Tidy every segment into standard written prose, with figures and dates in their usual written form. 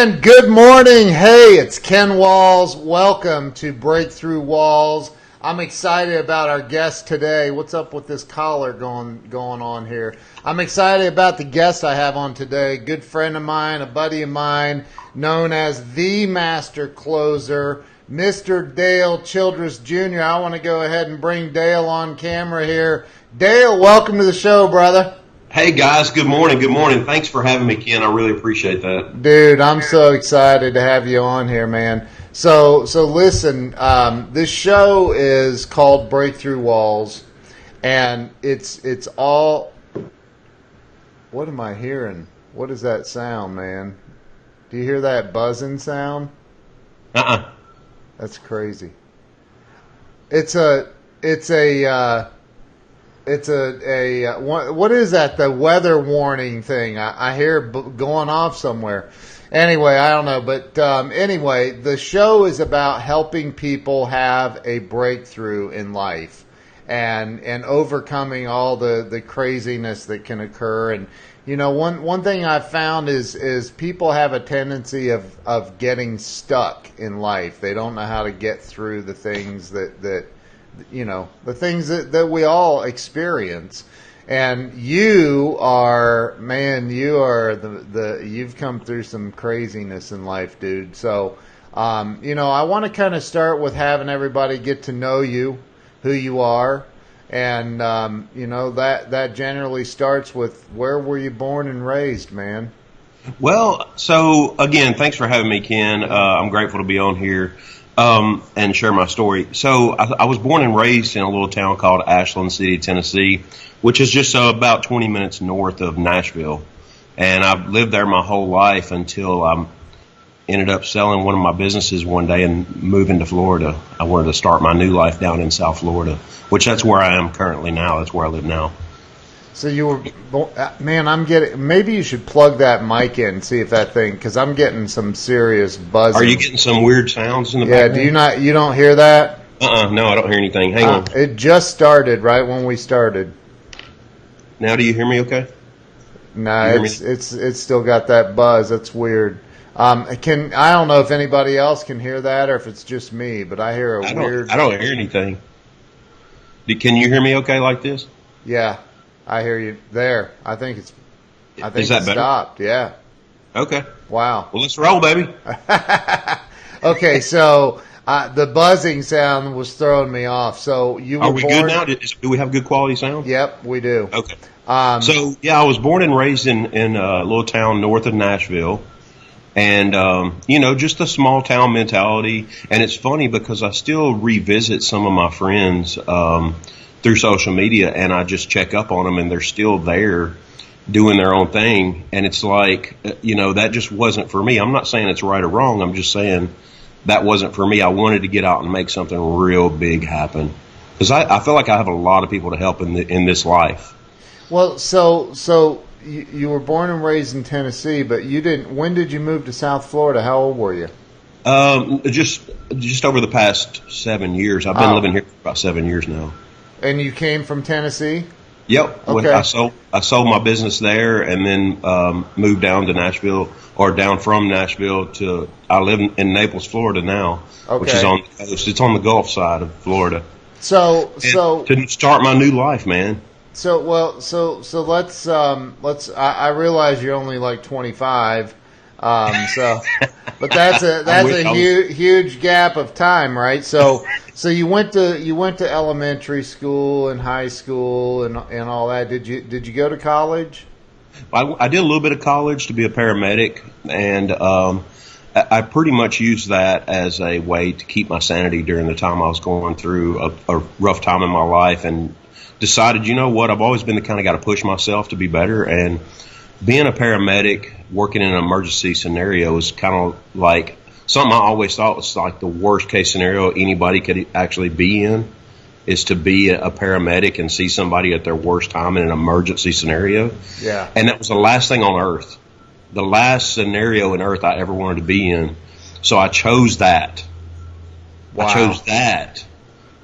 And good morning. Hey, it's Ken Walls. Welcome to Breakthrough Walls. I'm excited about our guest today. What's up with this collar going on here? I'm excited about the guest I have on today. Good friend of mine, a buddy of mine, known as the Master Closer, Mr. Dale Childress Jr. I want to go ahead and bring Dale on camera here. Dale, welcome to the show, brother. Hey guys, good morning. Good morning. Thanks for having me, Ken. I really appreciate that. Dude, I'm so excited to have you on here, man. So listen, this show is called Breakthrough Walls, and it's all. What am I hearing? What is that sound, man? Do you hear that buzzing sound? That's crazy. It's a what is that? The weather warning thing. I hear going off somewhere. Anyway, I don't know. But anyway, the show is about helping people have a breakthrough in life and overcoming all the craziness that can occur. And you know, one thing I've found is people have a tendency of getting stuck in life. They don't know how to get through the things that you know, the things that we all experience. And you are you've come through some craziness in life, dude. So, you know, I want to kind of start with having everybody get to know you, who you are. And, you know, that generally starts with where were you born and raised, man? Well, so again, thanks for having me, Ken. I'm grateful to be on here. And share my story. So I was born and raised in a little town called Ashland City, Tennessee, which is just about 20 minutes north of Nashville. And I've lived there my whole life until I ended up selling one of my businesses one day and moving to Florida. I wanted to start my new life down in South Florida, which that's where I am currently now. That's where I live now. So you were, man, maybe you should plug that mic in and see if that thing, because I'm getting some serious buzzing. Are you getting some weird sounds in the background? Yeah, you don't hear that? No, I don't hear anything. Hang on. It just started right when we started. Now do you hear me okay? No, it's still got that buzz. That's weird. I don't know if anybody else can hear that or if it's just me, but I hear weird. I don't hear anything. Can you hear me okay like this? Yeah. I hear you there. I think Is that better? Stopped. Yeah. Okay. Wow. Well, let's roll, baby. Okay, so the buzzing sound was throwing me off. So you were Are we good now? Do we have good quality sound? Yep, we do. Okay. So yeah, I was born and raised in a little town north of Nashville, and you know, just a small town mentality. And it's funny because I still revisit some of my friends through social media, and I just check up on them, and they're still there doing their own thing. And it's like, you know, that just wasn't for me. I'm not saying it's right or wrong. I'm just saying that wasn't for me. I wanted to get out and make something real big happen, because I feel like I have a lot of people to help in this life. Well, so you were born and raised in Tennessee, but you didn't. When did you move to South Florida? How old were you? Just over the past 7 years. I've been living here for about 7 years now. And you came from Tennessee? Yep. Okay. I sold my business there, and then moved down to Nashville, or down from Nashville to. I live in Naples, Florida now, which is on the coast. It's on the Gulf side of Florida. So to start my new life, man. So let's. I realize you're only like 25. But that's a huge gap of time, right? So you went to elementary school and high school and all that. Did you go to college? I did a little bit of college to be a paramedic, and I pretty much used that as a way to keep my sanity during the time I was going through a rough time in my life, and decided, you know what, I've always been the kind of guy to push myself to be better, and being a paramedic, working in an emergency scenario is kind of like something I always thought was like the worst case scenario anybody could actually be in, is to be a paramedic and see somebody at their worst time in an emergency scenario. Yeah. And that was the last thing on earth, the last scenario in earth I ever wanted to be in. So I chose that. Wow. I chose that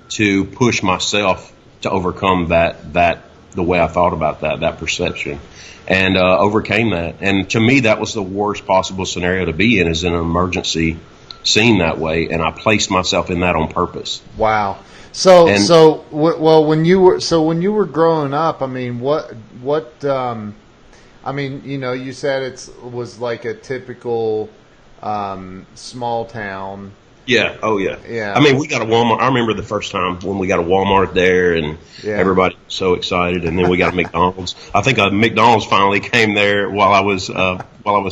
to push myself to overcome that the way I thought about that perception, and overcame that. And to me, that was the worst possible scenario to be in, is in an emergency scene that way. And I placed myself in that on purpose. Wow. Well, when you were growing up, I mean, I mean, you said it was like a typical small town. Yeah. Oh, yeah. Yeah. I mean, we got a Walmart. I remember the first time when we got a Walmart there, and everybody was so excited. And then we got a McDonald's. I think a McDonald's finally came there while I was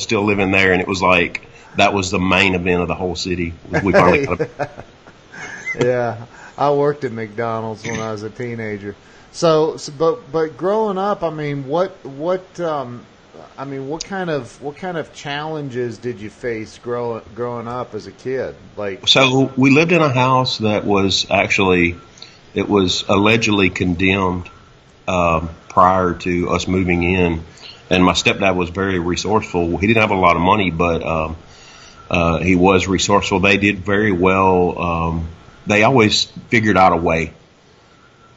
still living there, and it was like that was the main event of the whole city. We finally got Yeah, I worked at McDonald's when I was a teenager. But growing up, I mean, what kind of challenges did you face growing up as a kid? Like, so we lived in a house that was allegedly condemned prior to us moving in, and my stepdad was very resourceful. He didn't have a lot of money, but he was resourceful. They did very well. They always figured out a way.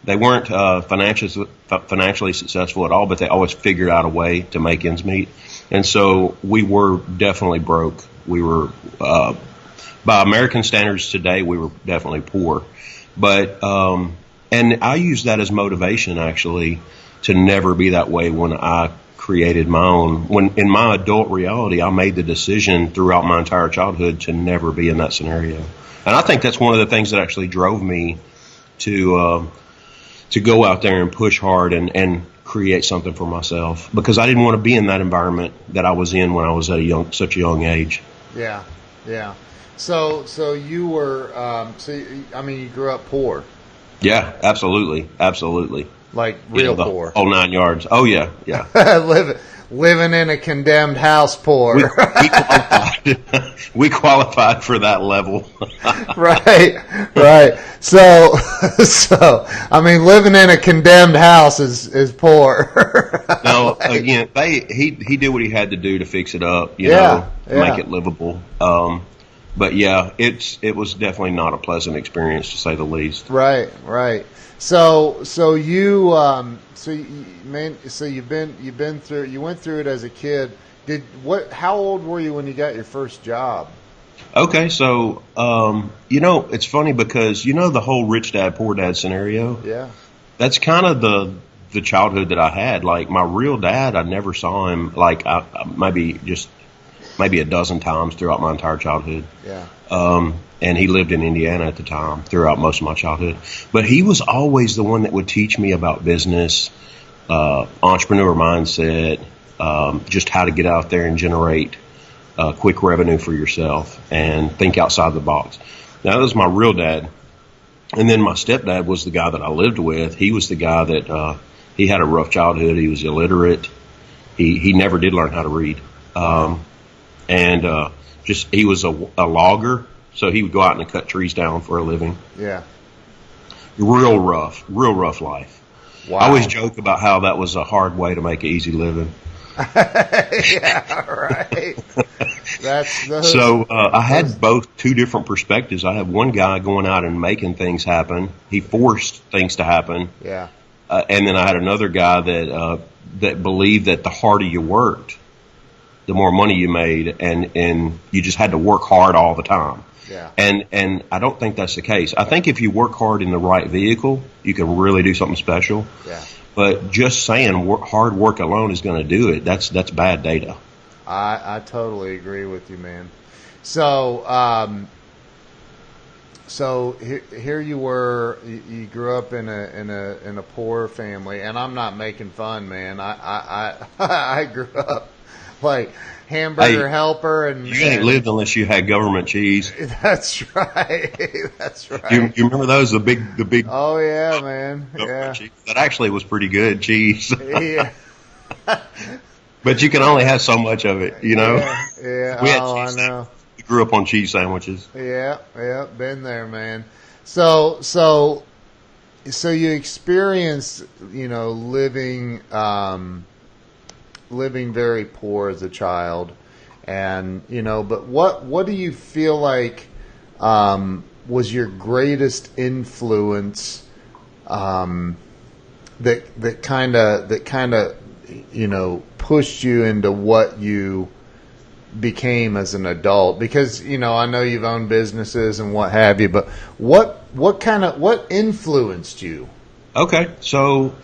They weren't financially successful at all, but they always figured out a way to make ends meet. And so we were definitely broke. We were, by American standards today, we were definitely poor. But, and I use that as motivation, actually, to never be that way when I created my own. When in my adult reality, I made the decision throughout my entire childhood to never be in that scenario. And I think that's one of the things that actually drove me to go out there and push hard and create something for myself, because I didn't want to be in that environment that I was in when I was at such a young age. Yeah, yeah. So you were, I mean, you grew up poor. Yeah, absolutely. Like real poor. Whole 9 yards. Oh yeah. Living in a condemned house poor. We qualified for that level. Right. So I mean, living in a condemned house is poor. No, again, he did what he had to do to fix it up, you know, make it livable. But yeah, it was definitely not a pleasant experience, to say the least. Right. So you went through it as a kid. How old were you when you got your first job? Okay, so it's funny because the whole rich dad poor dad scenario. Yeah. That's kind of the childhood that I had. Like my real dad, I never saw him maybe a dozen times throughout my entire childhood. Yeah. And he lived in Indiana at the time throughout most of my childhood. But he was always the one that would teach me about business, entrepreneur mindset, just how to get out there and generate quick revenue for yourself and think outside the box. Now, that was my real dad. And then my stepdad was the guy that I lived with. He was the guy that he had a rough childhood. He was illiterate. He never did learn how to read. He was a logger. So he would go out and cut trees down for a living. Yeah. Real rough life. Wow. I always joke about how that was a hard way to make an easy living. Yeah, right. So I had both two different perspectives. I had one guy going out and making things happen. He forced things to happen. Yeah. And then I had another guy that believed that the harder you worked, the more money you made, and you just had to work hard all the time. Yeah. And I don't think that's the case. I think if you work hard in the right vehicle, you can really do something special. Yeah. But just saying hard work alone is going to do it, that's bad data. I totally agree with you, man. So here you were. You grew up in a poor family, and I'm not making fun, man. I grew up like hamburger helper, and you ain't lived unless you had government cheese. That's right. That's right. You remember those? The big. Oh yeah, man. Yeah. Cheese. That actually was pretty good cheese. Yeah. But you can only have so much of it, you know. Yeah. We had I know. We grew up on cheese sandwiches. Yeah. Been there, man. So you experienced, living very poor as a child, and but what do you feel like was your greatest influence that kind of pushed you into what you became as an adult? Because I know you've owned businesses and what have you, but what influenced you? Okay, so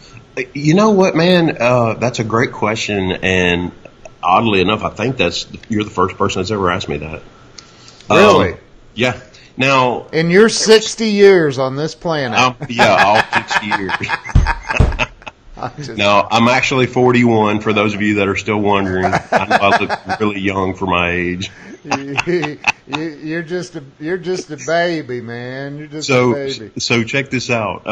you know what, man? That's a great question, and oddly enough, I think you're the first person that's ever asked me that. Really? Yeah. Now, in your 60 years on this planet. All 60 years. No, I'm actually 41. For those of you that are still wondering, I know I look really young for my age. You're just a baby, man. You're just a baby. So check this out.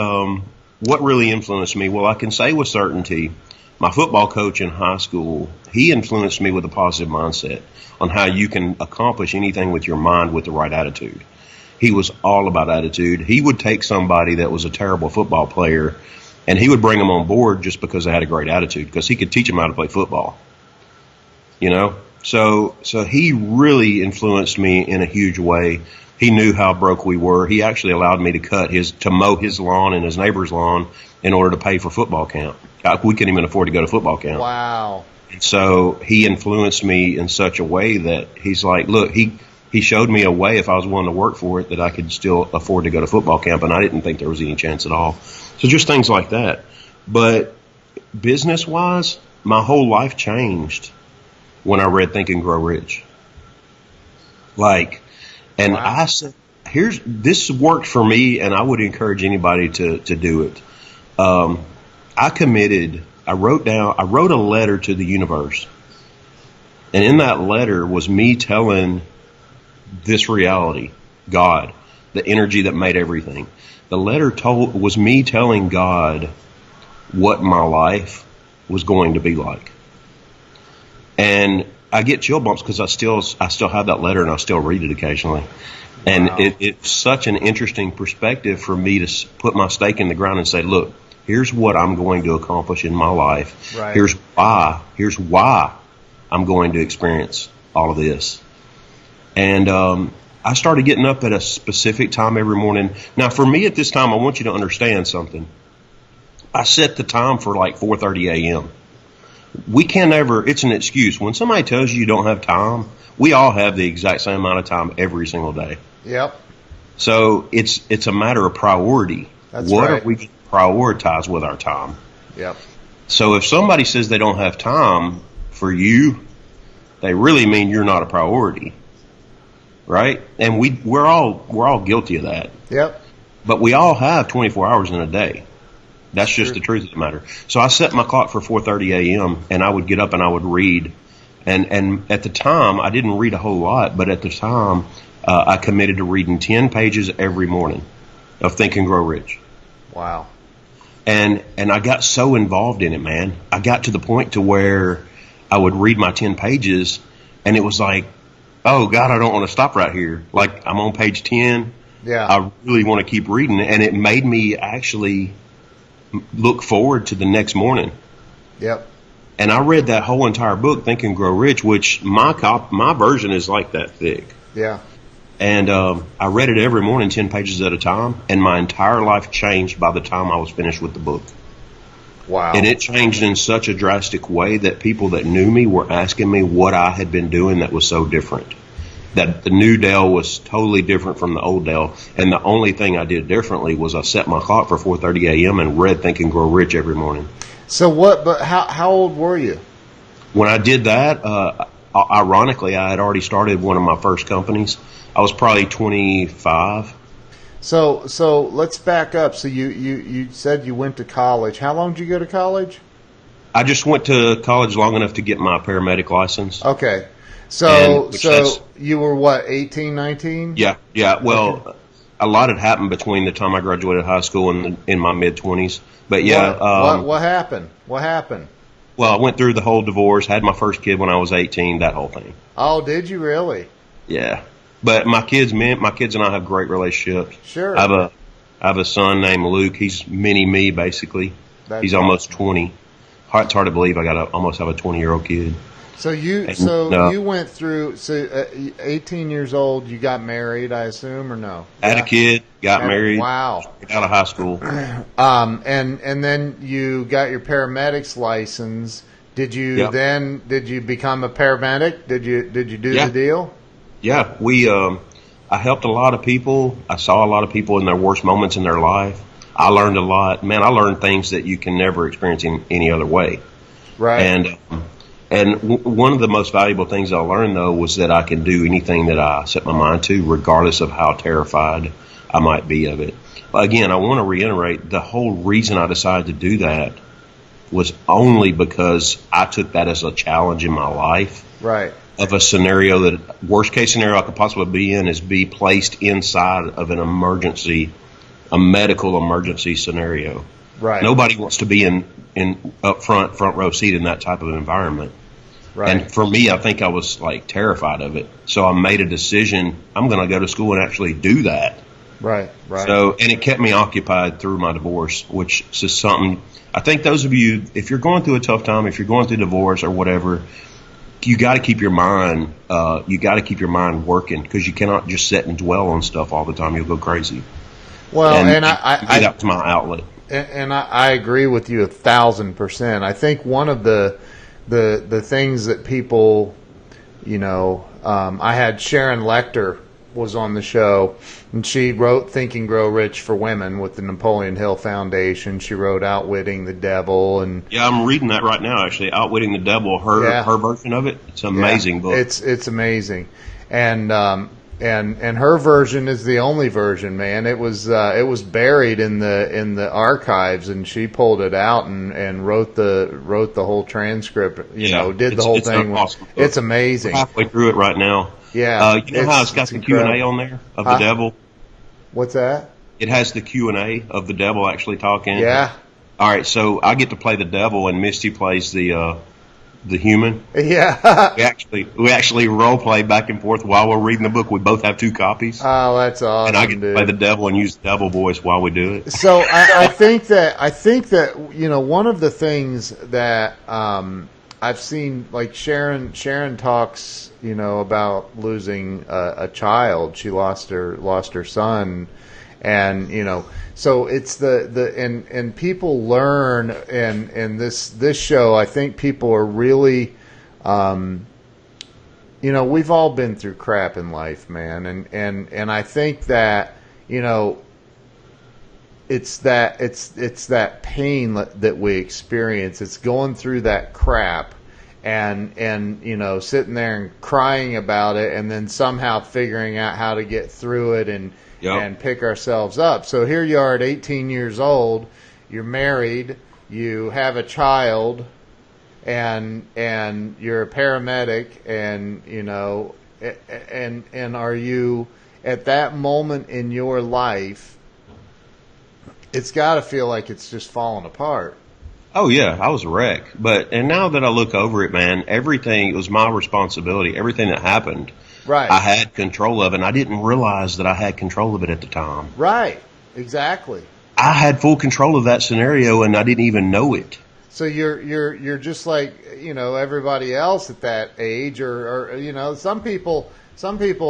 What really influenced me? Well, I can say with certainty, my football coach in high school, he influenced me with a positive mindset on how you can accomplish anything with your mind with the right attitude. He was all about attitude. He would take somebody that was a terrible football player and he would bring them on board just because they had a great attitude, because he could teach them how to play football. So he really influenced me in a huge way. He knew how broke we were. He actually allowed me to mow his lawn and his neighbor's lawn in order to pay for football camp. We couldn't even afford to go to football camp. Wow. And so he influenced me in such a way that he's like, look, he showed me a way, if I was willing to work for it, that I could still afford to go to football camp, and I didn't think there was any chance at all. So just things like that. But business-wise, my whole life changed when I read Think and Grow Rich. Wow. I said, this worked for me, and I would encourage anybody to do it. I wrote a letter to the universe. And in that letter was me telling this reality, God, the energy that made everything. The letter was me telling God what my life was going to be like. And I get chill bumps because I still have that letter and I still read it occasionally. And wow. It's such an interesting perspective for me to put my stake in the ground and say, look, here's what I'm going to accomplish in my life. Right. Here's why I'm going to experience all of this. And I started getting up at a specific time every morning. Now, for me at this time, I want you to understand something. I set the time for like 4:30 a.m. We can't ever, it's an excuse. When somebody tells you don't have time, we all have the exact same amount of time every single day. Yep. So it's a matter of priority. That's what right. are we going to prioritize with our time? Yep. So if somebody says they don't have time for you, they really mean you're not a priority. Right? And we're all guilty of that. Yep. But we all have 24 hours in a day. That's just the truth of the matter. So I set my clock for 4:30 a.m. and I would get up and I would read. And at the time, I didn't read a whole lot, but at the time, I committed to reading 10 pages every morning of Think and Grow Rich. Wow. And I got so involved in it, man. I got to the point to where I would read my 10 pages and it was like, oh, God, I don't want to stop right here. Like, I'm on page 10. Yeah. I really want to keep reading. And it made me actually look forward to the next morning. Yep. And I read that whole entire book, Think and Grow Rich, which my version is like that thick. Yeah. And I read it every morning, 10 pages at a time. And my entire life changed by the time I was finished with the book. Wow. And it changed in such a drastic way that people that knew me were asking me what I had been doing that was so different. That the new Dale was totally different from the old Dale. And the only thing I did differently was I set my clock for 4:30 a.m. and read Think and Grow Rich every morning. So how old were you? When I did that, ironically, I had already started one of my first companies. I was probably 25. So let's back up. So you said you went to college. How long did you go to college? I just went to college long enough to get my paramedic license. Okay. So you were what, 18, 19? Yeah. Well, a lot had happened between the time I graduated high school and in my mid-20s. But yeah. What happened? What happened? Well, I went through the whole divorce, had my first kid when I was 18, that whole thing. Oh, did you really? Yeah. But my kids and I have great relationships. Sure. I have a son named Luke. He's mini me, basically. He's almost 20. It's hard to believe I almost have a 20-year-old kid. So you went through 18 years old. You got married, I assume, or no? Had a kid, got married. Wow. Out of high school. And then you got your paramedic's license. Did you did you become a paramedic? Did you do the deal? Yeah, I helped a lot of people. I saw a lot of people in their worst moments in their life. I learned a lot. Man, I learned things that you can never experience in any other way. Right. And one of the most valuable things I learned, though, was that I can do anything that I set my mind to, regardless of how terrified I might be of it. But again, I want to reiterate, the whole reason I decided to do that was only because I took that as a challenge in my life. Right. Of a scenario that, worst case scenario I could possibly be in is be placed inside of an emergency, a medical emergency scenario. Right. Nobody wants to be in front row seat in that type of environment. Right. And for me, I think I was like terrified of it. So I made a decision. I'm going to go to school and actually do that. Right. Right. So, and it kept me occupied through my divorce, which is something I think those of you, if you're going through a tough time, if you're going through divorce or whatever, you got to keep your mind, working, because you cannot just sit and dwell on stuff all the time. You'll go crazy. Well, and that was my outlet. And I agree with you 1,000%. I think one of the things that people, I had Sharon Lecter was on the show, and she wrote Think and Grow Rich for Women with the Napoleon Hill Foundation. She wrote Outwitting the Devil, and I'm reading that right now. Actually, Outwitting the Devil, her version of it. It's an amazing book. It's amazing, and her version is the only version, man. It was buried in the archives, and she pulled it out and wrote the whole transcript. Did the whole thing. Awesome. It's amazing. We're halfway through it right now. Yeah, you know how it's got the Q&A on there of the devil? What's that? It has the Q&A of the devil actually talking. Yeah. All right, so I get to play the devil, and Misty plays the human. Yeah. we actually role play back and forth while we're reading the book. We both have 2 copies. Oh, that's awesome. And I get to play the devil and use the devil voice while we do it. So I think that one of the things that I've seen, like Sharon talks, about losing a child. She lost her son, and so it's and people learn, and this show, I think people are really, we've all been through crap in life, man, and I think that it's that pain that we experience. It's going through that crap. And sitting there and crying about it, and then somehow figuring out how to get through it and pick ourselves up. So here you are at 18 years old. You're married. You have a child, and you're a paramedic. And and are you at that moment in your life? It's got to feel like it's just falling apart. Oh yeah, I was a wreck. And now that I look over it, man, it was my responsibility. Everything that happened, right, I had control of it, and I didn't realize that I had control of it at the time. Right, exactly. I had full control of that scenario, and I didn't even know it. So you're just like everybody else at that age, or some people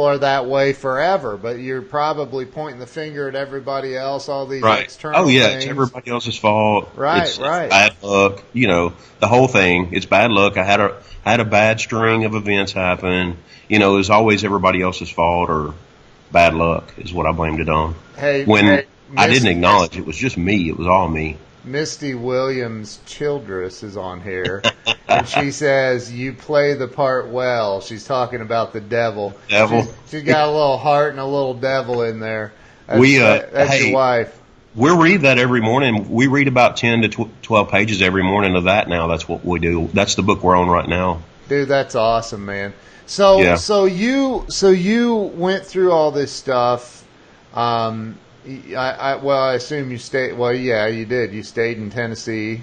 are that way forever, but you're probably pointing the finger at everybody else, all these external things. It's everybody else's fault. Right, it's bad luck. The whole thing. It's bad luck. I had a bad string of events happen. It was always everybody else's fault or bad luck is what I blamed it on. I didn't acknowledge it was just me. It was all me. Misty Williams Childress is on here, and she says, you play the part well. She's talking about the devil. She's got a little heart and a little devil in there. That's your wife. We read that every morning. We read about 10 to 12 pages every morning of that now. That's what we do. That's the book we're on right now. Dude, that's awesome, man. So you went through all this stuff. I assume you stayed. Well, yeah, you did. You stayed in Tennessee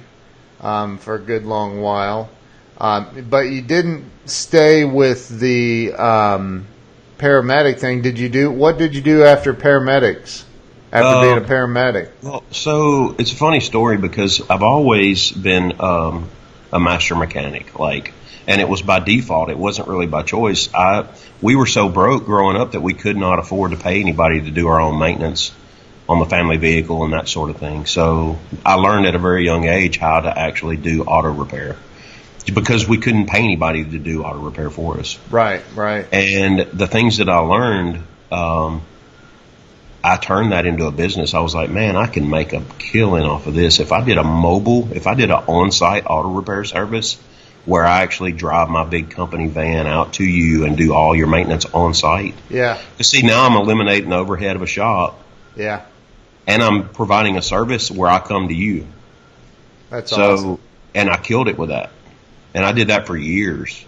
for a good long while, but you didn't stay with the paramedic thing. What did you do after paramedics? After being a paramedic? Well, so it's a funny story because I've always been a master mechanic, and it was by default. It wasn't really by choice. We were so broke growing up that we could not afford to pay anybody to do our own maintenance on the family vehicle and that sort of thing. So I learned at a very young age how to actually do auto repair, because we couldn't pay anybody to do auto repair for us. Right. And the things that I learned, I turned that into a business. I was like, man, I can make a killing off of this. If I did an on-site auto repair service where I actually drive my big company van out to you and do all your maintenance on site. Yeah. See, now I'm eliminating the overhead of a shop. Yeah. And I'm providing a service where I come to you. That's awesome. And I killed it with that. And I did that for years.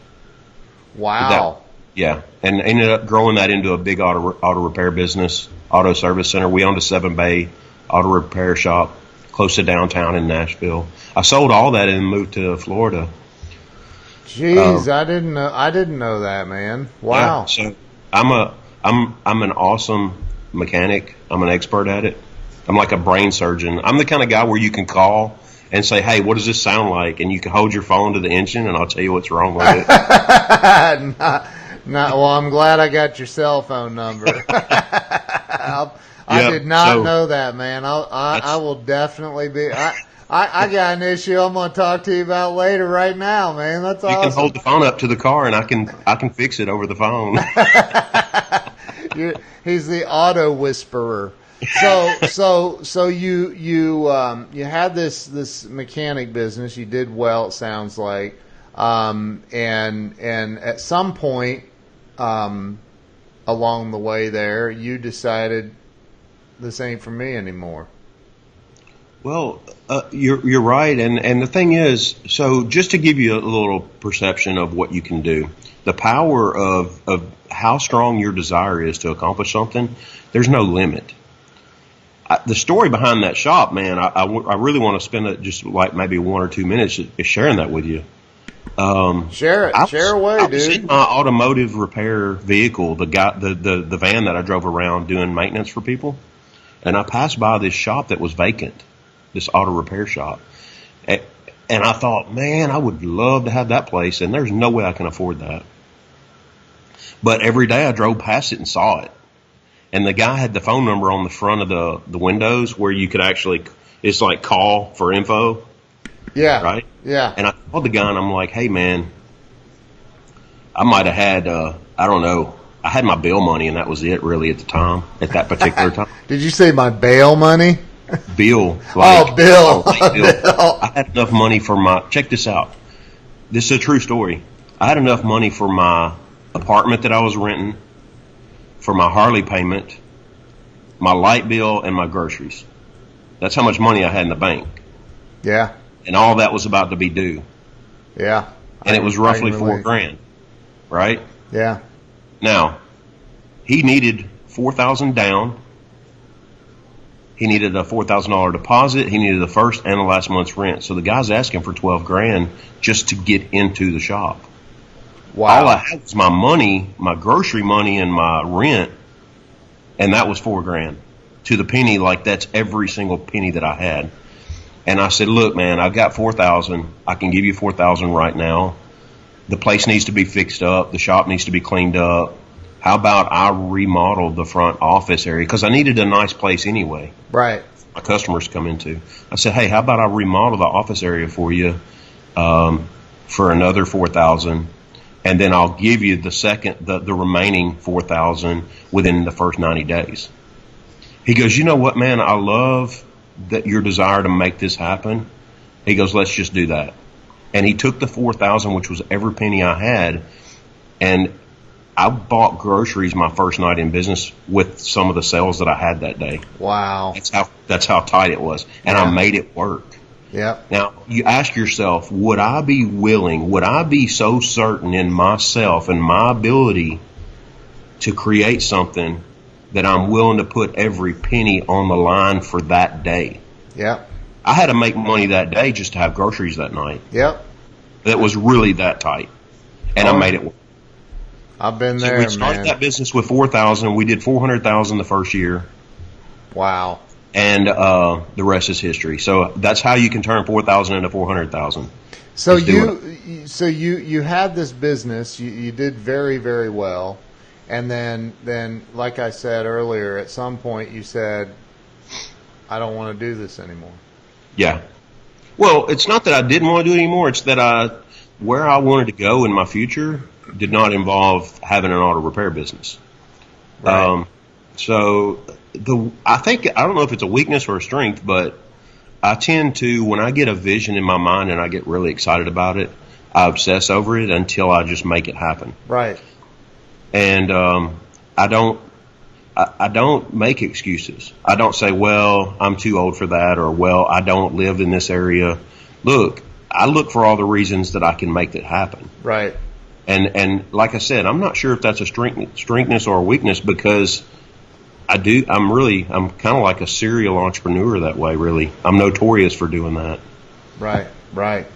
Wow. Yeah. And ended up growing that into a big auto repair business, auto service center. We owned a 7-bay auto repair shop close to downtown in Nashville. I sold all that and moved to Florida. Jeez, I didn't know that, man. Wow. Yeah, so I'm an awesome mechanic. I'm an expert at it. I'm like a brain surgeon. I'm the kind of guy where you can call and say, hey, what does this sound like? And you can hold your phone to the engine and I'll tell you what's wrong with it. Well, I'm glad I got your cell phone number. I did not know that, man. I will definitely be. I got an issue I'm going to talk to you about later right now, man. That's awesome. You can hold the phone up to the car and I can fix it over the phone. He's the auto whisperer. So you had this mechanic business. You did well, it sounds like. And at some point along the way there, you decided this ain't for me anymore. Well, you're right, and the thing is, so just to give you a little perception of what you can do, the power of how strong your desire is to accomplish something, there's no limit. The story behind that shop, man, I really want to spend just like maybe 1 or 2 minutes sharing that with you. Share away, dude. I was in my automotive repair vehicle, the van that I drove around doing maintenance for people, and I passed by this shop that was vacant. This auto repair shop. And I thought, man, I would love to have that place, and there's no way I can afford that. But every day I drove past it and saw it. And the guy had the phone number on the front of the windows where you could actually, it's like call for info. Yeah. Right? Yeah. And I called the guy and I'm like, hey, man, I might have had, I don't know, I had my bail money and that was it really at the time, at that particular time. Did you say my bail money? Bill. Bill. Bill. I had enough money for check this out. This is a true story. I had enough money for my apartment that I was renting, for my Harley payment, my light bill, and my groceries. That's how much money I had in the bank. Yeah. And all that was about to be due. Yeah. And it was roughly $4,000. Right? Yeah. Now, he needed $4,000 down. He needed a $4,000 deposit. He needed the first and the last month's rent. So the guy's asking for $12,000 just to get into the shop. Wow. All I had was my money, my grocery money, and my rent, and that was $4,000 to the penny. Like that's every single penny that I had. And I said, "Look, man, I've got $4,000. I can give you $4,000 right now. The place needs to be fixed up. The shop needs to be cleaned up. How about I remodel the front office area? Because I needed a nice place anyway. Right. My customers come into. I said, hey, how about I remodel the office area for you for another $4,000, and then I'll give you the remaining $4,000 within the first 90 days. He goes, you know what, man? I love that your desire to make this happen. He goes, let's just do that. And he took the $4,000, which was every penny I had, and I bought groceries my first night in business with some of the sales that I had that day. Wow. That's how tight it was. And I made it work. Yep. Now, you ask yourself, would I be so certain in myself and my ability to create something that I'm willing to put every penny on the line for that day? Yep. I had to make money that day just to have groceries that night. Yep. It was really that tight. And I made it work. I've been there, man. So we started that business with $4,000. We did $400,000 the first year. Wow. And the rest is history. So that's how you can turn $4,000 into $400,000. So Just doing it. you had this business. You did very, very well, and then like I said earlier, at some point you said, "I don't want to do this anymore." Yeah. Well, it's not that I didn't want to do it anymore. It's that where I wanted to go in my future did not involve having an auto repair business. Right. So I don't know if it's a weakness or a strength, but I tend to, when I get a vision in my mind and I get really excited about it, I obsess over it until I just make it happen. Right. And I don't make excuses. I don't say, well, I'm too old for that, or, well, I don't live in this area. Look, I look for all the reasons that I can make that happen. Right. And like I said, I'm not sure if that's a strengthness or a weakness, because I'm kind of like a serial entrepreneur that way, really. I'm notorious for doing that. Right. Right.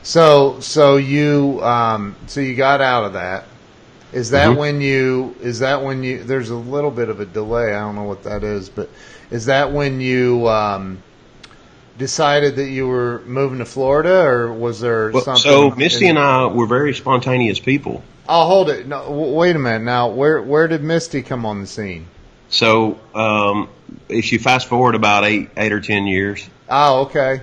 So you got out of that. Is that Mm-hmm. when you, there's a little bit of a delay. I don't know what that is, but is that when you decided that you were moving to Florida, or was there something? So Misty and I were very spontaneous people. I'll hold it. No, wait a minute. Now, where did Misty come on the scene? So if you fast forward about eight or 10 years, Oh, okay.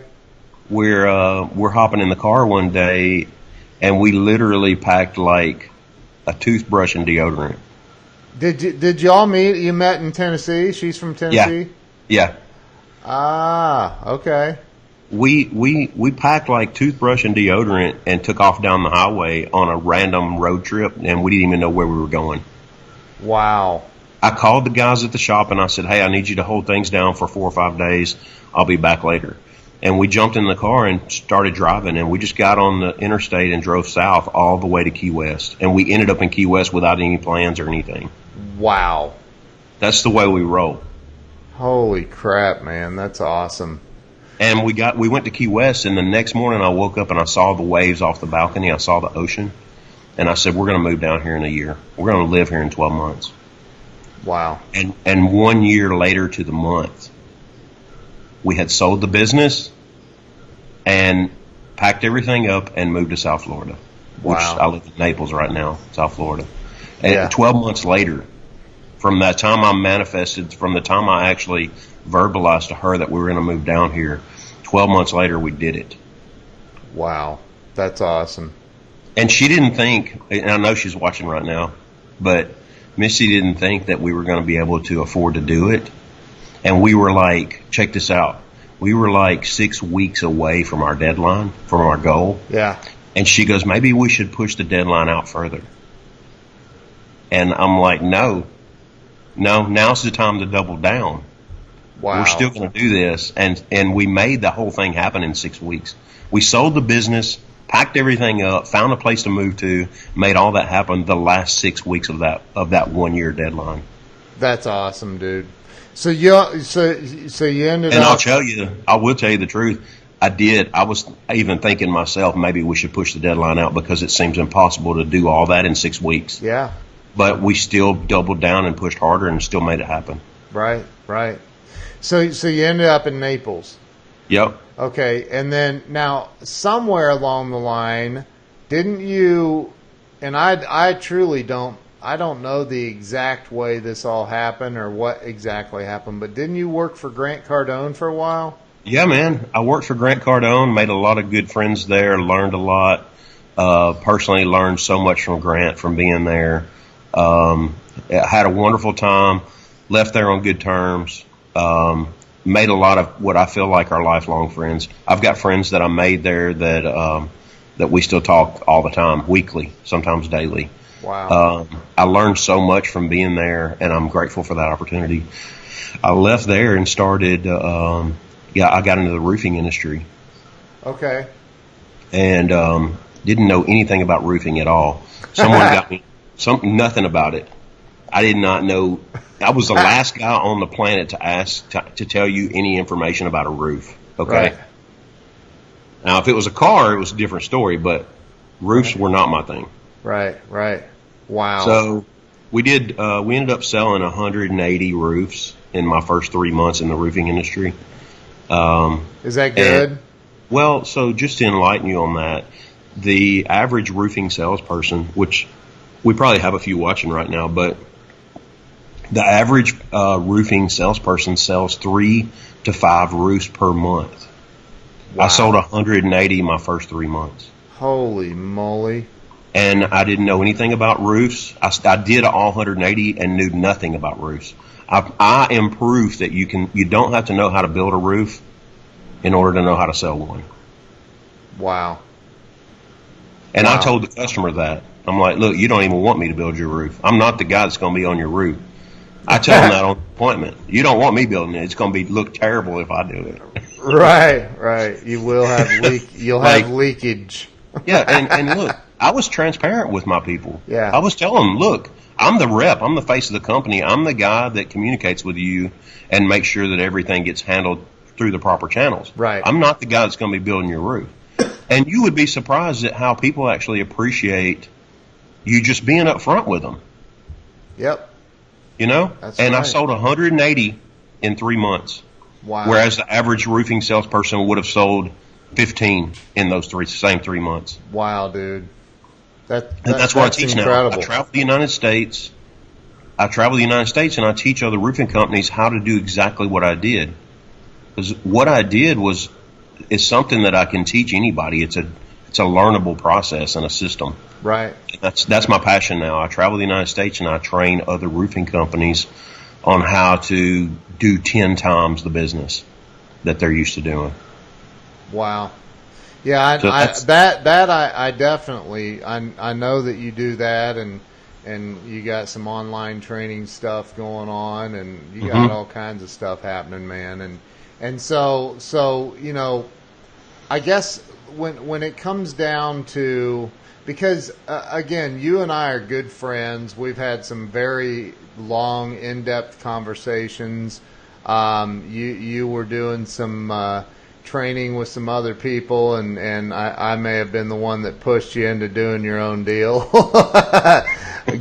we're hopping in the car one day, and we literally packed like a toothbrush and deodorant. Did y'all meet? You met in Tennessee? She's from Tennessee? Yeah. Ah, okay. We packed like toothbrush and deodorant and took off down the highway on a random road trip, and we didn't even know where we were going. Wow. I called the guys at the shop and I said, hey, I need you to hold things down for 4 or 5 days. I'll be back later. And we jumped in the car and started driving, and we just got on the interstate and drove south all the way to Key West. And we ended up in Key West without any plans or anything. Wow. That's the way we roll. Holy crap, man. That's awesome. And we went to Key West, and the next morning I woke up and I saw the waves off the balcony. I saw the ocean. And I said, we're going to move down here in a year. We're going to live here in 12 months. Wow. And 1 year later to the month, we had sold the business and packed everything up and moved to South Florida. Wow. Which I live in Naples right now, South Florida. And Yeah. 12 months later, from that time I manifested, from the time I actually verbalized to her that we were going to move down here, 12 months later we did it. Wow. That's awesome. And she didn't think, and I know she's watching right now, but Missy didn't think that we were going to be able to afford to do it. And we were like, check this out. We were like 6 weeks away from our deadline, from our goal. Yeah. And she goes, maybe we should push the deadline out further. And I'm like, no, now's the time to double down. Wow. We're still going to do this. And we made the whole thing happen in 6 weeks. We sold the business, packed everything up, found a place to move to, made all that happen the last 6 weeks of that 1 year deadline. That's awesome, dude. So you ended And up. I will tell you the truth. I was even thinking myself, maybe we should push the deadline out because it seems impossible to do all that in 6 weeks. Yeah. But we still doubled down and pushed harder and still made it happen. Right. Right. So you ended up in Naples. Yep. Okay, and then now somewhere along the line, didn't you? And I truly don't know the exact way this all happened or what exactly happened, but didn't you work for Grant Cardone for a while? Yeah, man. I worked for Grant Cardone, made a lot of good friends there, learned a lot. Personally learned so much from Grant from being there. Had a wonderful time, left there on good terms. Made a lot of what I feel like are lifelong friends. I've got friends that I made there that we still talk all the time, weekly, sometimes daily. Wow. I learned so much from being there, and I'm grateful for that opportunity. I left there and started, I got into the roofing industry. Okay. And didn't know anything about roofing at all. Someone got me nothing about it. I did not know. I was the last guy on the planet to ask to tell you any information about a roof. Okay. Right. Now, if it was a car, it was a different story, but roofs were not my thing. Right. Right. Wow. So we ended up selling 180 roofs in my first 3 months in the roofing industry. Is that good? Well, so just to enlighten you on that, the average roofing salesperson, which we probably have a few watching right now, but the average roofing salesperson sells 3 to 5 roofs per month. Wow. I sold 180 my first 3 months. Holy moly. And I didn't know anything about roofs. I did all 180 and knew nothing about roofs. I am proof that you don't have to know how to build a roof in order to know how to sell one. Wow. And wow. I told the customer that. I'm like, look, you don't even want me to build your roof. I'm not the guy that's going to be on your roof. I tell them that on appointment. You don't want me building it. It's going to look terrible if I do it. Right. You will have you'll have leakage. Yeah, and look, I was transparent with my people. Yeah. I was telling them, look, I'm the rep. I'm the face of the company. I'm the guy that communicates with you and makes sure that everything gets handled through the proper channels. Right. I'm not the guy that's going to be building your roof. And you would be surprised at how people actually appreciate you just being up front with them. Yep. You know? That's and right. I sold 180 in 3 months. Wow. Whereas the average roofing salesperson would have sold 15 in those same 3 months. Wow, dude. That's what I teach incredible. now. I travel the United States. And I teach other roofing companies how to do exactly what I did. Because what I did is something that I can teach anybody. It's a learnable process and a system. Right. That's my passion now. I travel the United States and I train other roofing companies on how to do 10 times the business that they're used to doing. Wow. Yeah, I definitely I know that you do that, and you got some online training stuff going on, and you got all kinds of stuff happening, man. And so you know, I guess when it comes down to, because again, you and I are good friends. We've had some very long, in-depth conversations. You were doing some training with some other people, and I may have been the one that pushed you into doing your own deal.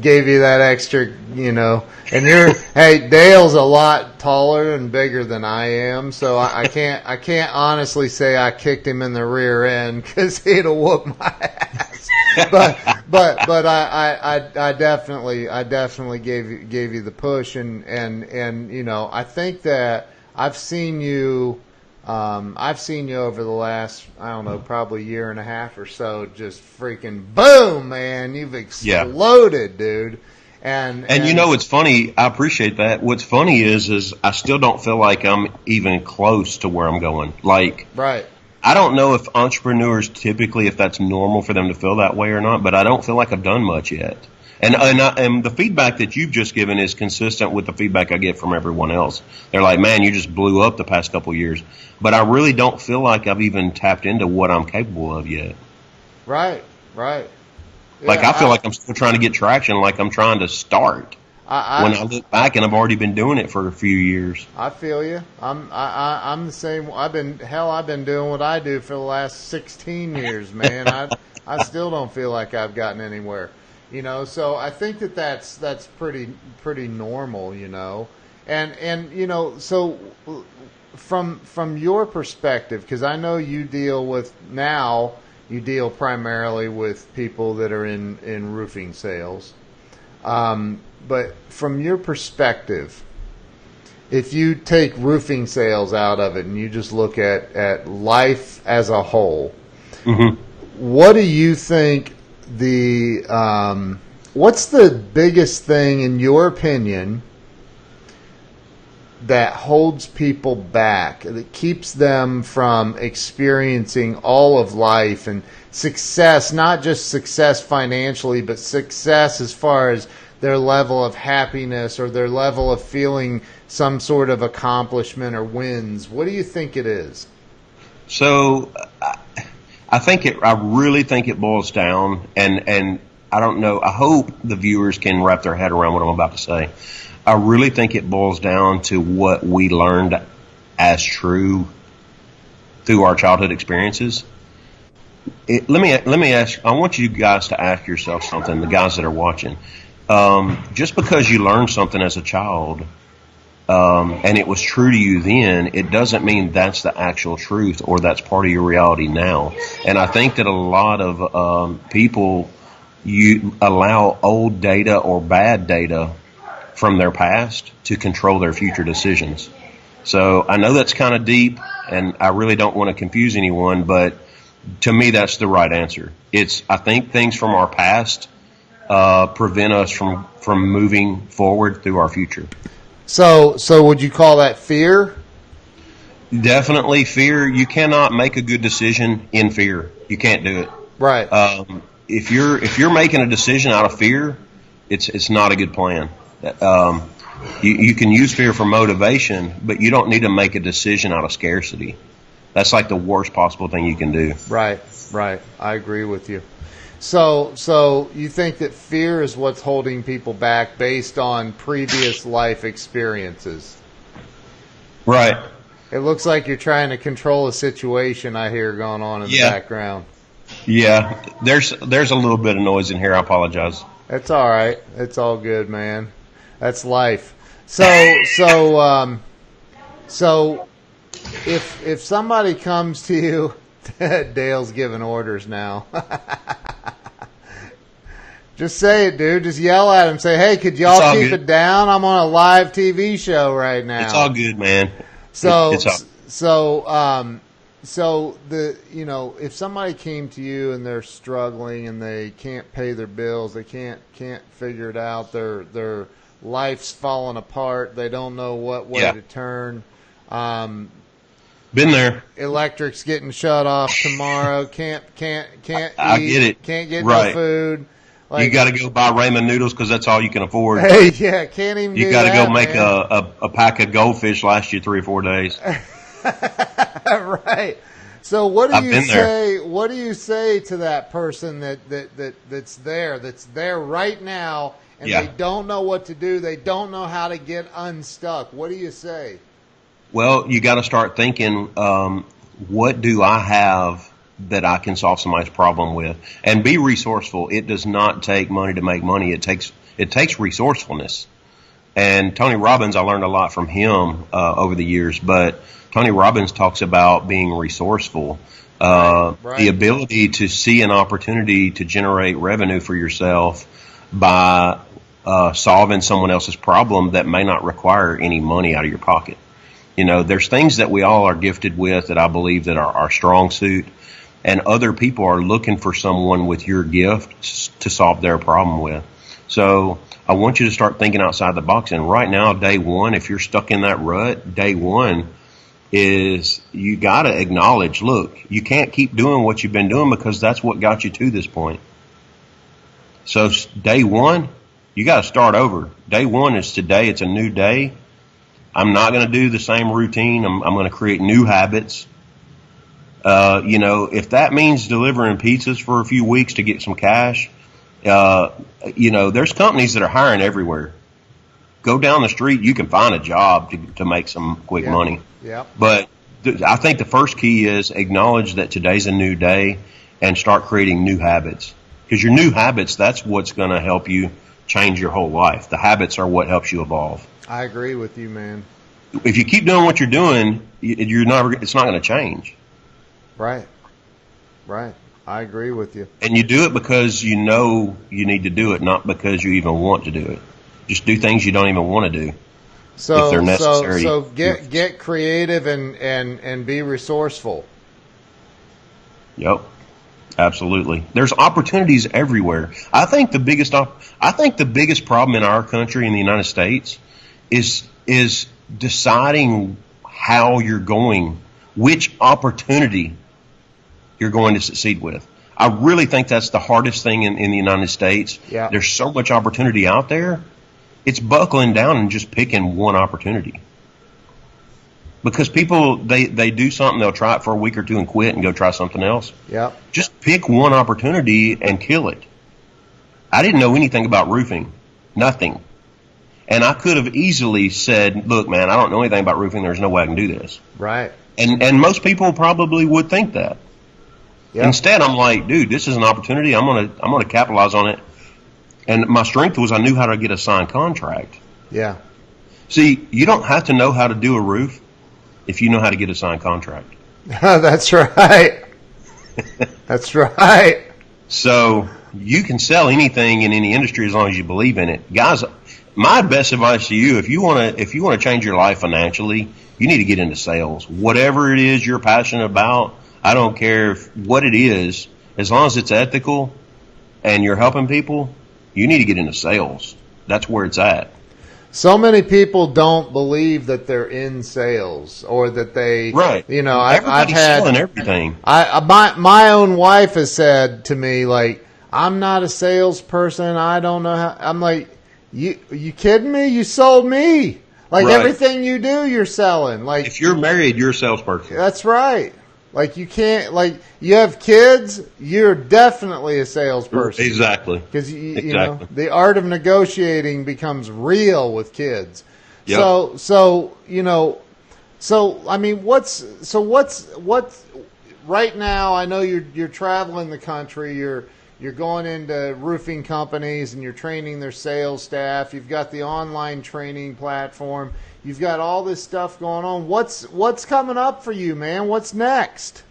Gave you that extra, you know. And hey, Dale's a lot taller and bigger than I am, so I can't honestly say I kicked him in the rear end, because he'd have whooped my ass. But I definitely gave you the push, and you know, I think that I've seen you over the last, I don't know, probably year and a half or so, just freaking boom, man, you've exploded, dude. And you know, it's funny. I appreciate that. What's funny is I still don't feel like I'm even close to where I'm going. Like, right. I don't know if entrepreneurs typically, if that's normal for them to feel that way or not, but I don't feel like I've done much yet. And the feedback that you've just given is consistent with the feedback I get from everyone else. They're like, man, you just blew up the past couple of years. But I really don't feel like I've even tapped into what I'm capable of yet. Right. Yeah, like, I feel like I'm still trying to get traction, like I'm trying to start. When I look back, and I've already been doing it for a few years. I feel you. I'm the same. I've been doing what I do for the last 16 years, man. I still don't feel like I've gotten anywhere. You know, so I think that's pretty normal, you know, and you know, so from your perspective, because I know you deal primarily with people that are in roofing sales, but from your perspective, if you take roofing sales out of it and you just look at life as a whole, what do you think? What's the biggest thing, in your opinion, that holds people back, that keeps them from experiencing all of life and success, not just success financially, but success as far as their level of happiness or their level of feeling some sort of accomplishment or wins? What do you think it is? So I really think it boils down, and I don't know, I hope the viewers can wrap their head around what I'm about to say. I really think it boils down to what we learned as true through our childhood experiences. Let me ask, I want you guys to ask yourself something, the guys that are watching. Just because you learned something as a child and it was true to you then, it doesn't mean that's the actual truth or that's part of your reality now. And I think that a lot of people, you allow old data or bad data from their past to control their future decisions. So I know that's kind of deep, and I really don't want to confuse anyone, but to me, that's the right answer. I think things from our past prevent us from moving forward through our future. So would you call that fear? Definitely fear. You cannot make a good decision in fear. You can't do it. Right. If you're making a decision out of fear, it's not a good plan. You can use fear for motivation, but you don't need to make a decision out of scarcity. That's like the worst possible thing you can do. Right. I agree with you. So you think that fear is what's holding people back based on previous life experiences? Right. It looks like you're trying to control a situation I hear going on in the background. Yeah, there's a little bit of noise in here. I apologize. It's all right. It's all good, man. That's life. So if somebody comes to you, Dale's giving orders now. Just say it, dude. Just yell at him. Say, hey, could y'all keep it down? I'm on a live TV show right now. It's all good, man. So if somebody came to you and they're struggling and they can't pay their bills, they can't figure it out, their life's falling apart, they don't know what way to turn. Been there. Electric's getting shut off tomorrow. Can't eat. I get it. Can't get no food. Like, you got to go buy ramen noodles because that's all you can afford. Hey, yeah, can't even. You got to go make a pack of goldfish last you 3 or 4 days. Right. So what do you say? What do you say to that person that's there right now, and they don't know what to do? They don't know how to get unstuck. What do you say? Well, you got to start thinking, what do I have that I can solve somebody's problem with? And be resourceful. It does not take money to make money. It takes resourcefulness. And Tony Robbins, I learned a lot from him over the years, but Tony Robbins talks about being resourceful, the ability to see an opportunity to generate revenue for yourself by solving someone else's problem that may not require any money out of your pocket. You know, there's things that we all are gifted with that I believe that are our strong suit, and other people are looking for someone with your gift to solve their problem with. So I want you to start thinking outside the box. And right now, day one, if you're stuck in that rut, day one is you got to acknowledge, look, you can't keep doing what you've been doing because that's what got you to this point. So day one, you got to start over. Day one is today. It's a new day. I'm not going to do the same routine. I'm going to create new habits. If that means delivering pizzas for a few weeks to get some cash, there's companies that are hiring everywhere. Go down the street, you can find a job to make some quick money. Yeah. But I think the first key is acknowledge that today's a new day and start creating new habits. Because your new habits, that's what's going to help you change your whole life. The habits are what helps you evolve. I agree with you, man. If you keep doing what you're doing, it's not going to change. Right. I agree with you. And you do it because you know you need to do it, not because you even want to do it. Just do things you don't even want to do. So, if they're necessary. So get creative and be resourceful. Yep. Absolutely. There's opportunities everywhere. I think the biggest problem in our country, in the United States, is deciding how you're going, which opportunity you're going to succeed with. I really think that's the hardest thing in the United States. Yeah. There's so much opportunity out there. It's buckling down and just picking one opportunity. Because people, they do something, they'll try it for a week or two and quit and go try something else. Yeah. Just pick one opportunity and kill it. I didn't know anything about roofing. Nothing. And I could have easily said, look, man, I don't know anything about roofing. There's no way I can do this. Right. And most people probably would think that. Yep. Instead, I'm like, dude, this is an opportunity. I'm gonna capitalize on it. And my strength was I knew how to get a signed contract. Yeah. See, you don't have to know how to do a roof if you know how to get a signed contract. That's right. That's right. So you can sell anything in any industry as long as you believe in it. Guys, my best advice to you, if you want to change your life financially, you need to get into sales. Whatever it is you're passionate about, I don't care what it is, as long as it's ethical and you're helping people, you need to get into sales. That's where it's at. So many people don't believe that they're in sales or that they, right. I've had selling everything. My own wife has said to me, like, I'm not a salesperson. I don't know how. I'm like, you kidding me? You sold me. Like everything you do, you're selling. Like if you're married, you're a salesperson. That's right. Like you can't, like you have kids, you're definitely a salesperson. Exactly. Because you know the art of negotiating becomes real with kids. Yep. So I mean, what's right now? I know you're traveling the country. You're going into roofing companies and you're training their sales staff. You've got the online training platform. You've got all this stuff going on. What's coming up for you, man? What's next?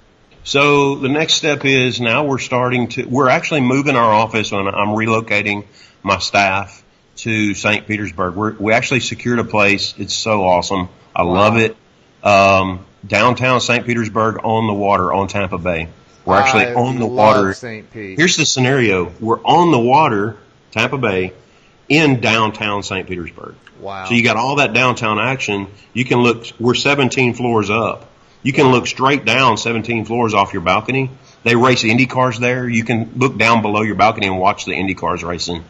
So the next step is now we're actually moving our office I'm relocating my staff to St. Petersburg. We actually secured a place. It's so awesome. I love it. Downtown St. Petersburg on the water on Tampa Bay. We're actually on the water. St. Pete. Here's the scenario. We're on the water, Tampa Bay, in downtown St. Petersburg. Wow. So you got all that downtown action. You can look, we're 17 floors up. You can look straight down 17 floors off your balcony. They race Indy cars there. You can look down below your balcony and watch the Indy cars racing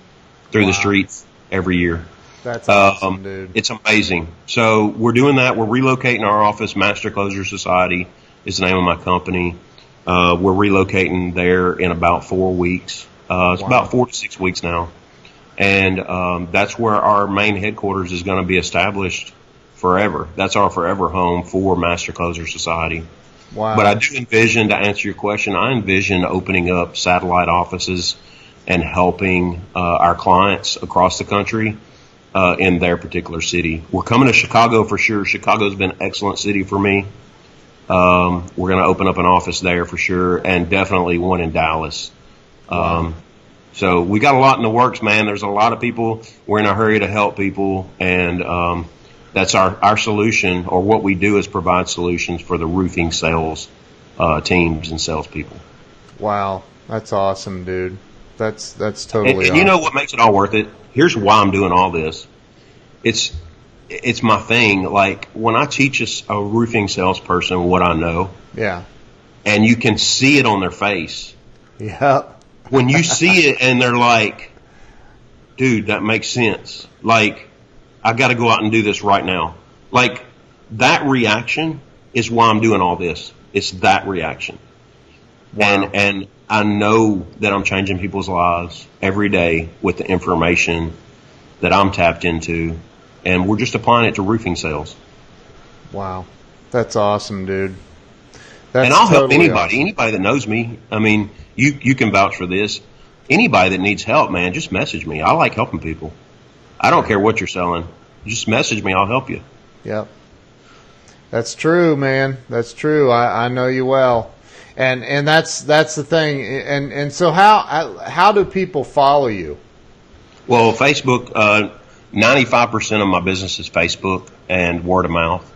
through the streets every year. That's awesome, dude. It's amazing. So we're doing that. We're relocating our office. Master Closure Society is the name of my company. We're relocating there in about 4 weeks. It's about 4 to 6 weeks now. And that's where our main headquarters is going to be established forever. That's our forever home for Master Closure Society. Wow. But I do envision, to answer your question, I envision opening up satellite offices and helping our clients across the country in their particular city. We're coming to Chicago for sure. Chicago's been an excellent city for me. We're going to open up an office there for sure, and definitely one in Dallas. So we got a lot in the works, man. There's a lot of people. We're in a hurry to help people, and that's our solution, or what we do is provide solutions for the roofing sales teams and salespeople. Wow, that's awesome, dude. That's totally and awesome. You know what makes it all worth it? Here's why I'm doing all this. It's my thing. Like when I teach a roofing salesperson what I know, and you can see it on their face. Yeah. When you see it and they're like, dude, that makes sense. Like, I got to go out and do this right now. Like, that reaction is why I'm doing all this. It's that reaction. Wow. And I know that I'm changing people's lives every day with the information that I'm tapped into, and we're just applying it to roofing sales. Wow. That's awesome, dude. And I'll help anybody that knows me. I mean, you can vouch for this. Anybody that needs help, man, just message me. I like helping people. I don't care what you're selling. Just message me. I'll help you. Yep. That's true, man. That's true. I know you well. And that's the thing. And so how do people follow you? Well, Facebook, 95% of my business is Facebook and word of mouth.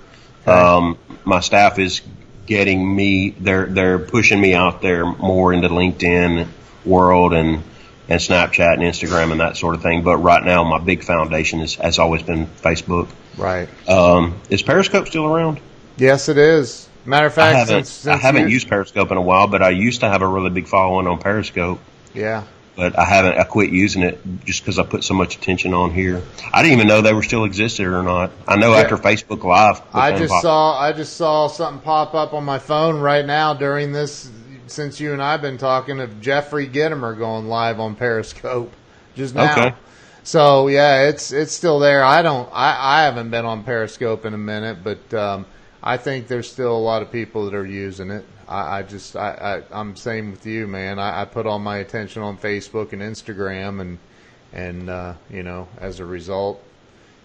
Okay. My staff is getting me, they're pushing me out there more into LinkedIn world and Snapchat and Instagram and that sort of thing. But right now, my big foundation has always been Facebook. Right. Is Periscope still around? Yes, it is. Matter of fact, I haven't used Periscope in a while, but I used to have a really big following on Periscope. Yeah. But I quit using it just because I put so much attention on here. I didn't even know they were still existed or not. I know after Facebook Live. I just saw something pop up on my phone right now during this, since you and I have been talking, of Jeffrey Gittimer going live on Periscope just now. Okay. So yeah, it's still there. I haven't been on Periscope in a minute, but I think there's still a lot of people that are using it. I'm same with you, man. I put all my attention on Facebook and Instagram, and as a result,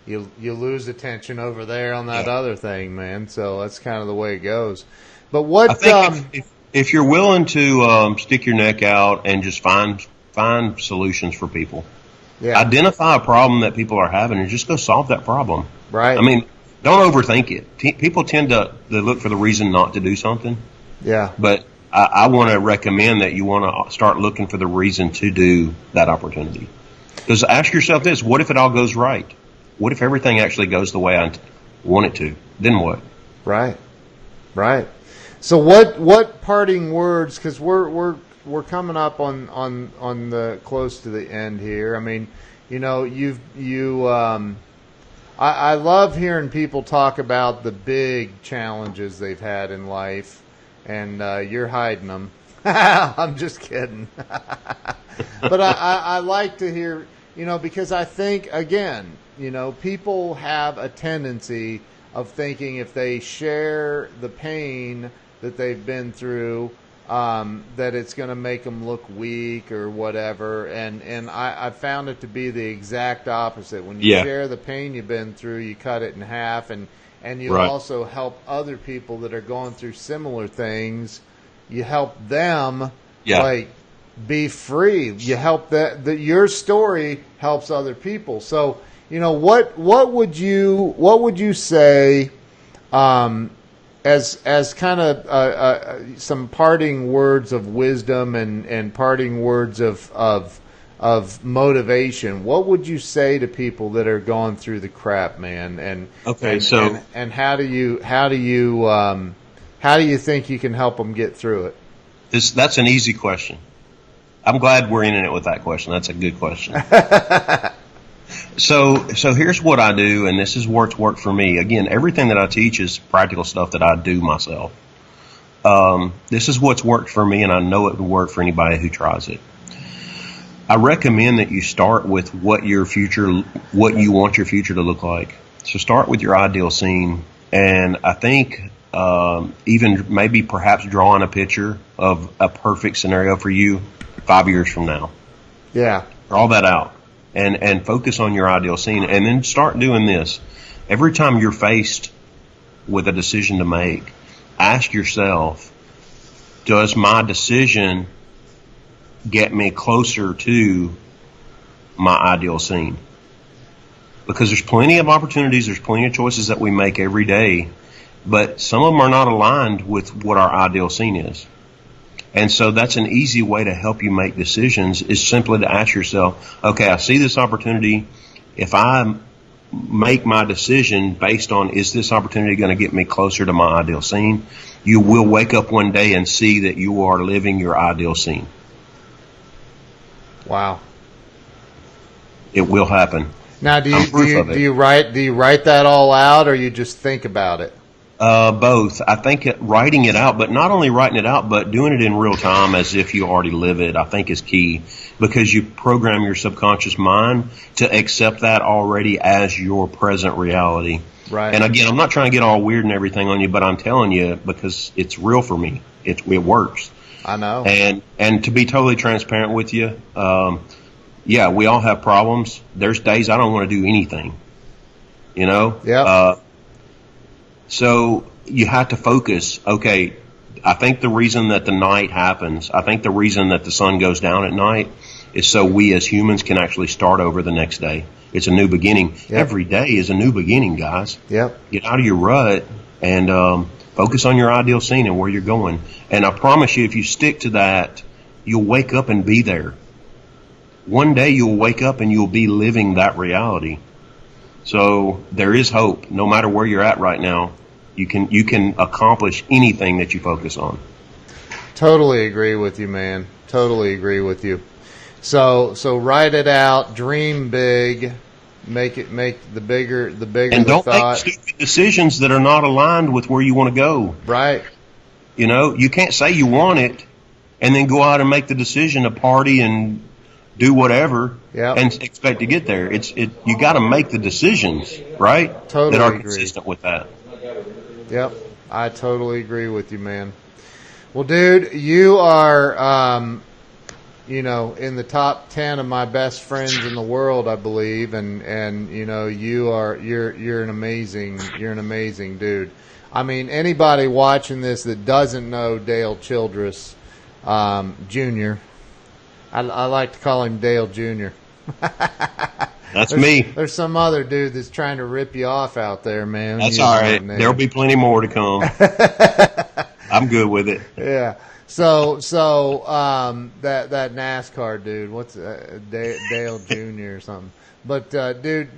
you lose attention over there on that Yeah. other thing, man. So that's kind of the way it goes. But what? I think if you're willing to stick your neck out and just find solutions for people, yeah, identify a problem that people are having and just go solve that problem. right. I mean, don't overthink it. People tend to look for the reason not to do something, Yeah, but I want to recommend that you want to start looking for the reason to do that opportunity. Because ask yourself this: what if it all goes right? What if everything actually goes the way I want it to? Then what? right, right. So what parting words? Because we're coming up on the close to the end here. I mean, you know, I love hearing people talk about the big challenges they've had in life, and you're hiding them. I'm just kidding. But I like to hear, you know, because I think, again, you know, people have a tendency of thinking if they share the pain that they've been through, that it's going to make them look weak or whatever. And I found it to be the exact opposite. When you share the pain you've been through, you cut it in half, and you also help other people that are going through similar things. You help them, like, be free. You help that your story helps other people. So, you know, what would you say, as kind of some parting words of wisdom and parting words of motivation? What would you say to people that are going through the crap, man? And how do you think you can help them get through it? That's an easy question. I'm glad we're in it with that question. That's a good question. So here's what I do, and this is what's worked for me. Again, everything that I teach is practical stuff that I do myself. This is what's worked for me, and I know it will work for anybody who tries it. I recommend that you start with what you want your future to look like. So start with your ideal scene, and I think even maybe perhaps drawing a picture of a perfect scenario for you 5 years from now. Yeah. Draw all that out and focus on your ideal scene, and then start doing this. Every time you're faced with a decision to make, ask yourself, does my decision get me closer to my ideal scene? Because there's plenty of opportunities, there's plenty of choices that we make every day, but some of them are not aligned with what our ideal scene is. And so that's an easy way to help you make decisions, is simply to ask yourself, okay, I see this opportunity. If I make my decision based on, is this opportunity going to get me closer to my ideal scene? You will wake up one day and see that you are living your ideal scene. Wow. It will happen. Now, do you write that all out, or you just think about it? Both. I think writing it out, but not only writing it out, but doing it in real time as if you already live it, I think is key, because you program your subconscious mind to accept that already as your present reality. Right. And again, I'm not trying to get all weird and everything on you, but I'm telling you because it's real for me. It works. I know. And to be totally transparent with you, yeah, we all have problems. There's days I don't want to do anything, you know? Yeah. So you have to focus. Okay, I think the reason that the night happens, I think the reason that the sun goes down at night is so we as humans can actually start over the next day. It's a new beginning. Yep. Every day is a new beginning, guys. Yep. Get out of your rut and focus on your ideal scene and where you're going. And I promise you, if you stick to that, you'll wake up and be there. One day you'll wake up and you'll be living that reality. So there is hope. No matter where you're at right now, you can accomplish anything that you focus on. Totally agree with you, man. Totally agree with you. So write it out, dream big, make the bigger and the don't thought. make stupid decisions that are not aligned with where you want to go. Right. You know, you can't say you want it and then go out and make the decision to party and do whatever and expect to get there. You got to make the decisions, right? Totally that are agree. Consistent with that. Yep, I totally agree with you, man. Well, dude, you are in the top 10 of my best friends in the world, I believe, and you're an amazing dude. I mean, anybody watching this that doesn't know Dale Childress Jr., I like to call him Dale Jr. That's me. There's some other dude that's trying to rip you off out there, man. That's all right. There'll be plenty more to come. I'm good with it. Yeah. So that NASCAR dude, what's Dale Jr. or something. But dude,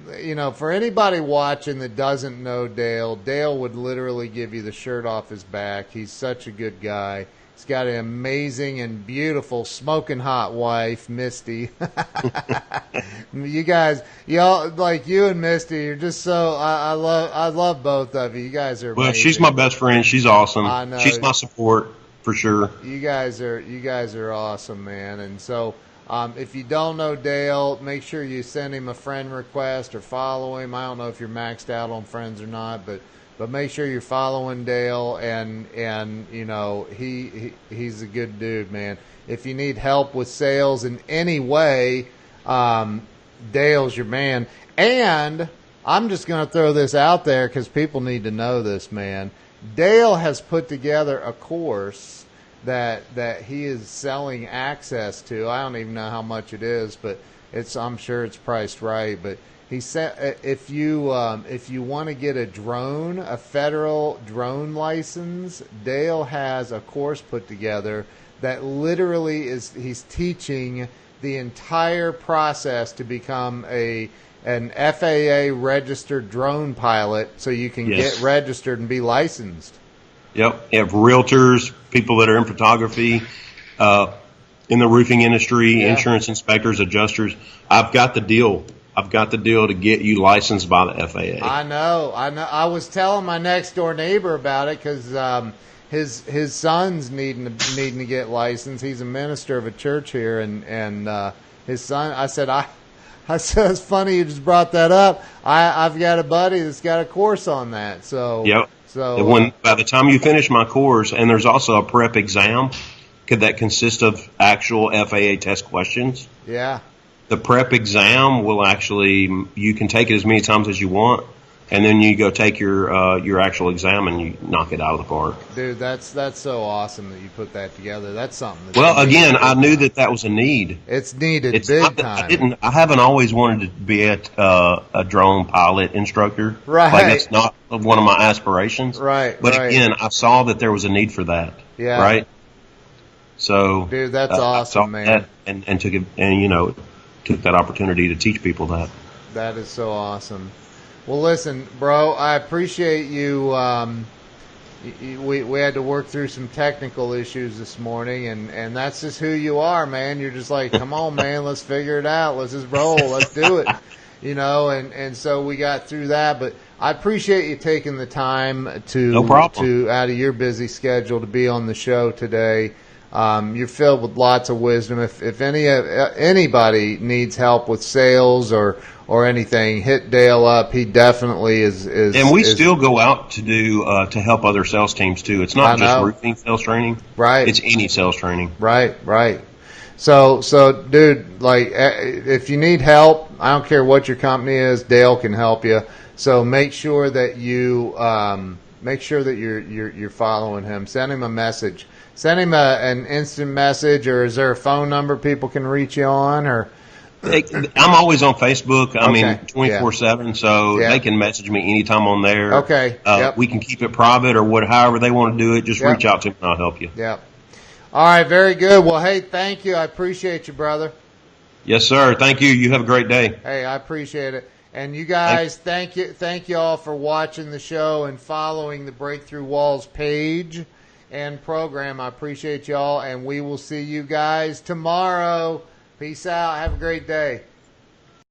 for anybody watching that doesn't know Dale would literally give you the shirt off his back. He's such a good guy. He's got an amazing and beautiful, smoking hot wife, Misty. You guys, y'all, like you and Misty, you're just so. I love both of you. You guys are. Well, amazing. She's my best friend. She's awesome. I know. She's my support for sure. You guys are awesome, man. And so, if you don't know Dale, make sure you send him a friend request or follow him. I don't know if you're maxed out on friends or not, but make sure you're following Dale, and he's a good dude, man. If you need help with sales in any way, Dale's your man. And I'm just going to throw this out there because people need to know this, man. Dale has put together a course that he is selling access to. I don't even know how much it is, but I'm sure it's priced right, but he said if you want to get a federal drone license, Dale has a course put together that literally he's teaching the entire process to become an FAA registered drone pilot, so you can get registered and be licensed. Yep, you have realtors, people that are in photography, in the roofing industry, insurance inspectors, adjusters. I've got the deal. To get you licensed by the FAA. I know. I was telling my next door neighbor about it because his son's needing to get licensed. He's a minister of a church here, and his son. I said it's funny you just brought that up. I've got a buddy that's got a course on that. So yep. So by the time you finish my course, and there's also a prep exam that consists of actual FAA test questions. Yeah. The prep exam will you can take it as many times as you want, and then you go take your actual exam and you knock it out of the park. Dude, that's so awesome that you put that together. That's something. I knew that was a need. It's needed big time. I haven't always wanted to be a drone pilot instructor. Right. Like that's not one of my aspirations. Right. But again, I saw that there was a need for that. Yeah. Right. So, dude, that's awesome, man. And took it, and took that opportunity to teach people that. That is so awesome. Well, listen, bro, I appreciate you. We had to work through some technical issues this morning, and that's just who you are, man. You're just like, come on, man, let's figure it out. Let's just roll. Let's do it. And so we got through that. But I appreciate you taking the time no problem. to out of your busy schedule to be on the show today. You're filled with lots of wisdom. If anybody needs help with sales or anything, hit Dale up. He definitely is. And we still go out to do to help other sales teams too. It's not just roofing sales training, right? It's any sales training, right? So, dude, like if you need help, I don't care what your company is, Dale can help you. So make sure that you're following him. Send him a message. Send him an instant message, or is there a phone number people can reach you on? Or I'm always on Facebook. I mean, 24/7, so they can message me anytime on there. Okay. We can keep it private or however they want to do it. Just reach out to me and I'll help you. Yep. All right, very good. Well, hey, thank you. I appreciate you, brother. Yes, sir. Thank you. You have a great day. Hey, I appreciate it. And you guys, thank you all for watching the show and following the Breakthrough Walls page and program. I appreciate y'all, and we will see you guys tomorrow. Peace out. Have a great day.